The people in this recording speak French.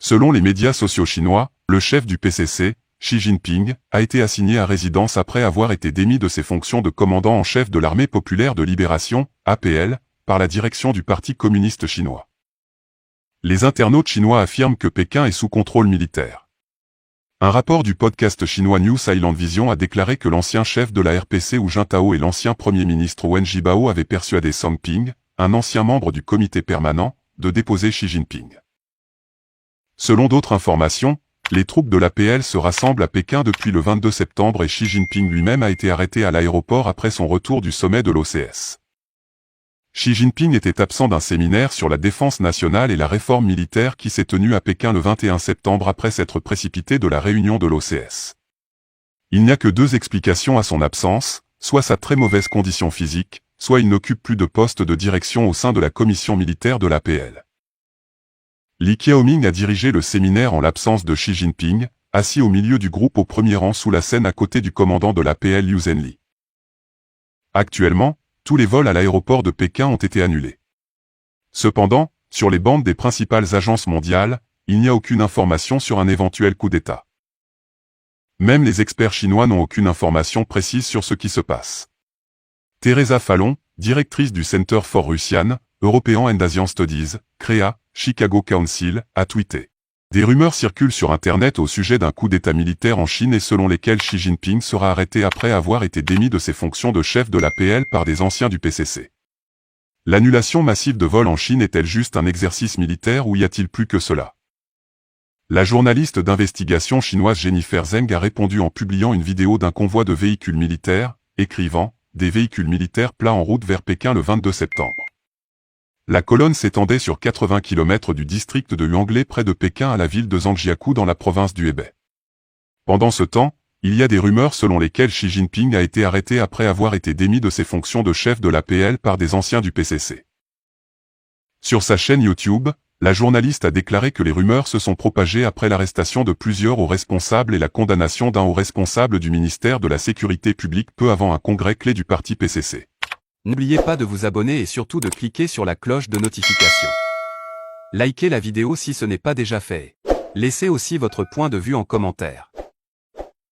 Selon les médias sociaux chinois, le chef du PCC, Xi Jinping, a été assigné à résidence après avoir été démis de ses fonctions de commandant en chef de l'Armée populaire de libération, APL, par la direction du Parti communiste chinois. Les internautes chinois affirment que Pékin est sous contrôle militaire. Un rapport du podcast chinois News Island Vision a déclaré que l'ancien chef de la RPC Hu Jintao et l'ancien premier ministre Wen Jiabao avaient persuadé Song Ping, un ancien membre du comité permanent, de déposer Xi Jinping. Selon d'autres informations, les troupes de l'APL se rassemblent à Pékin depuis le 22 septembre et Xi Jinping lui-même a été arrêté à l'aéroport après son retour du sommet de l'OCS. Xi Jinping était absent d'un séminaire sur la défense nationale et la réforme militaire qui s'est tenu à Pékin le 21 septembre après s'être précipité de la réunion de l'OCS. Il n'y a que deux explications à son absence, soit sa très mauvaise condition physique, soit il n'occupe plus de poste de direction au sein de la commission militaire de l'APL. Li Qiaoming a dirigé le séminaire en l'absence de Xi Jinping, assis au milieu du groupe au premier rang sous la scène à côté du commandant de l'APL Liu Zhenli. Actuellement, tous les vols à l'aéroport de Pékin ont été annulés. Cependant, sur les bandes des principales agences mondiales, il n'y a aucune information sur un éventuel coup d'État. Même les experts chinois n'ont aucune information précise sur ce qui se passe. Teresa Fallon, directrice du Center for Russian, European and Asian Studies, CREA, Chicago Council, a tweeté. Des rumeurs circulent sur Internet au sujet d'un coup d'État militaire en Chine et selon lesquelles Xi Jinping sera arrêté après avoir été démis de ses fonctions de chef de l'APL par des anciens du PCC. L'annulation massive de vols en Chine est-elle juste un exercice militaire ou y a-t-il plus que cela? La journaliste d'investigation chinoise Jennifer Zeng a répondu en publiant une vidéo d'un convoi de véhicules militaires, écrivant « Des véhicules militaires plats en route vers Pékin le 22 septembre ». La colonne s'étendait sur 80 km du district de Huanglai près de Pékin à la ville de Zhangjiakou dans la province du Hebei. Pendant ce temps, il y a des rumeurs selon lesquelles Xi Jinping a été arrêté après avoir été démis de ses fonctions de chef de l'APL par des anciens du PCC. Sur sa chaîne YouTube, la journaliste a déclaré que les rumeurs se sont propagées après l'arrestation de plusieurs hauts responsables et la condamnation d'un haut responsable du ministère de la Sécurité publique peu avant un congrès clé du parti PCC. N'oubliez pas de vous abonner et surtout de cliquer sur la cloche de notification. Likez la vidéo si ce n'est pas déjà fait. Laissez aussi votre point de vue en commentaire.